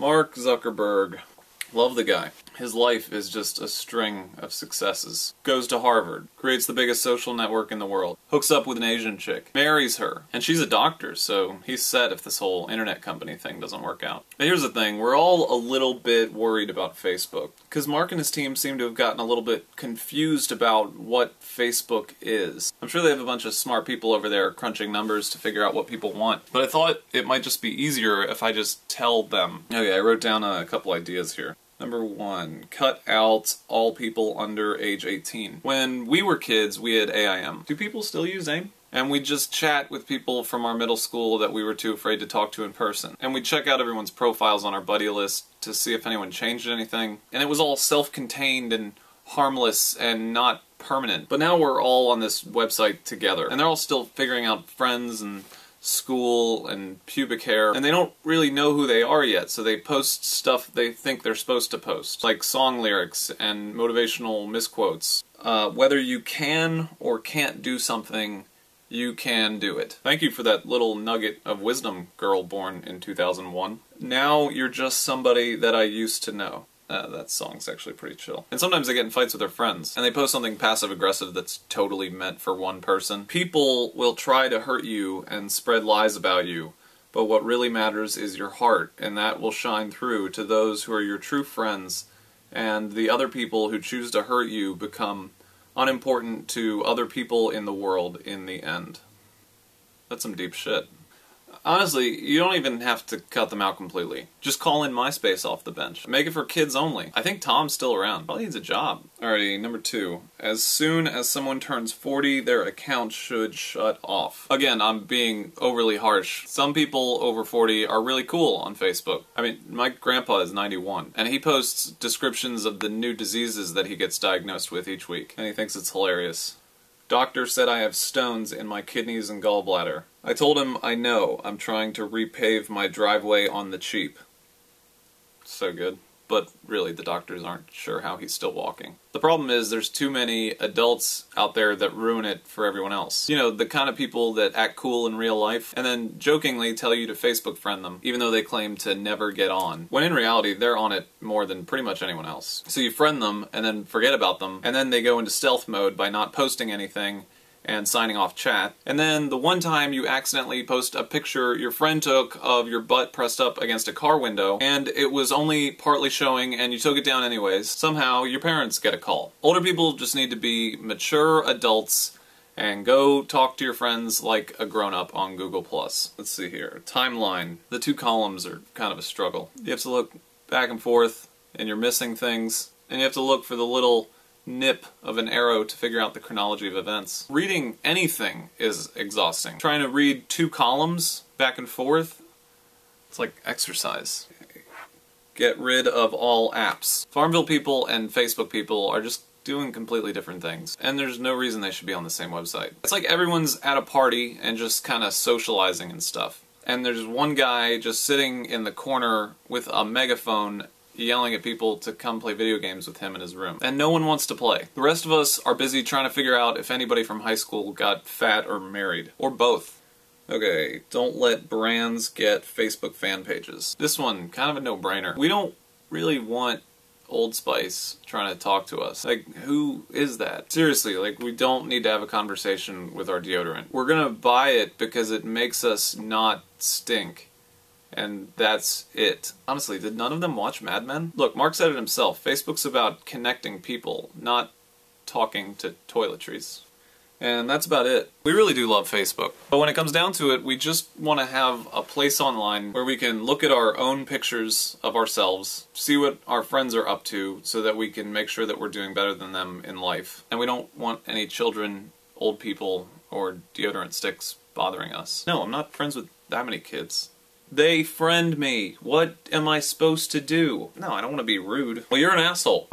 Mark Zuckerberg. Love the guy. His life is just a string of successes. Goes to Harvard, creates the biggest social network in the world, hooks up with an Asian chick, marries her, and she's a doctor, so he's set if this whole internet company thing doesn't work out. But here's the thing, we're all a little bit worried about Facebook, because Mark and his team seem to have gotten a little bit confused about what Facebook is. I'm sure they have a bunch of smart people over there crunching numbers to figure out what people want, but I thought it might just be easier if I just tell them. Okay, I wrote down a couple ideas here. Number 1, cut out all people under age 18. When we were kids, we had AIM. Do people still use AIM? And we'd just chat with people from our middle school that we were too afraid to talk to in person. And we'd check out everyone's profiles on our buddy list to see if anyone changed anything. And it was all self-contained and harmless and not permanent. But now we're all on this website together. And they're all still figuring out friends and school and pubic hair, and they don't really know who they are yet, so they post stuff they think they're supposed to post, like song lyrics and motivational misquotes. Whether you can or can't do something, you can do it. Thank you for that little nugget of wisdom, girl born in 2001. Now you're just somebody that I used to know. That song's actually pretty chill. And sometimes they get in fights with their friends, and they post something passive-aggressive that's totally meant for one person. People will try to hurt you and spread lies about you, but what really matters is your heart, and that will shine through to those who are your true friends, and the other people who choose to hurt you become unimportant to other people in the world in the end. That's some deep shit. Honestly, you don't even have to cut them out completely. Just call in MySpace off the bench. Make it for kids only. I think Tom's still around. Probably needs a job. Alrighty, number 2. As soon as someone turns 40, their account should shut off. Again, I'm being overly harsh. Some people over 40 are really cool on Facebook. I mean, my grandpa is 91, and he posts descriptions of the new diseases that he gets diagnosed with each week, and he thinks it's hilarious. Doctor said I have stones in my kidneys and gallbladder. I told him I know, I'm trying to repave my driveway on the cheap. So good. But really, the doctors aren't sure how he's still walking. The problem is there's too many adults out there that ruin it for everyone else. You know, the kind of people that act cool in real life and then jokingly tell you to Facebook friend them, even though they claim to never get on. When in reality, they're on it more than pretty much anyone else. So you friend them and then forget about them, and then they go into stealth mode by not posting anything and signing off chat. And then the one time you accidentally post a picture your friend took of your butt pressed up against a car window, and it was only partly showing and you took it down anyways, somehow your parents get a call. Older people just need to be mature adults and go talk to your friends like a grown-up on Google+. Let's see here. Timeline. The 2 columns are kind of a struggle. You have to look back and forth, and you're missing things, and you have to look for the little nip of an arrow to figure out the chronology of events. Reading anything is exhausting. Trying to read 2 columns back and forth, it's like exercise. Get rid of all apps. Farmville people and Facebook people are just doing completely different things, and there's no reason they should be on the same website. It's like everyone's at a party and just kind of socializing and stuff, and there's one guy just sitting in the corner with a megaphone yelling at people to come play video games with him in his room. And no one wants to play. The rest of us are busy trying to figure out if anybody from high school got fat or married. Or both. Okay, don't let brands get Facebook fan pages. This one, kind of a no-brainer. We don't really want Old Spice trying to talk to us. Like, who is that? Seriously, like, we don't need to have a conversation with our deodorant. We're gonna buy it because it makes us not stink. And that's it. Honestly, did none of them watch Mad Men? Look, Mark said it himself. Facebook's about connecting people, not talking to toiletries. And that's about it. We really do love Facebook. But when it comes down to it, we just want to have a place online where we can look at our own pictures of ourselves, see what our friends are up to, so that we can make sure that we're doing better than them in life. And we don't want any children, old people, or deodorant sticks bothering us. No, I'm not friends with that many kids. They friend me. What am I supposed to do? No, I don't want to be rude. Well, you're an asshole.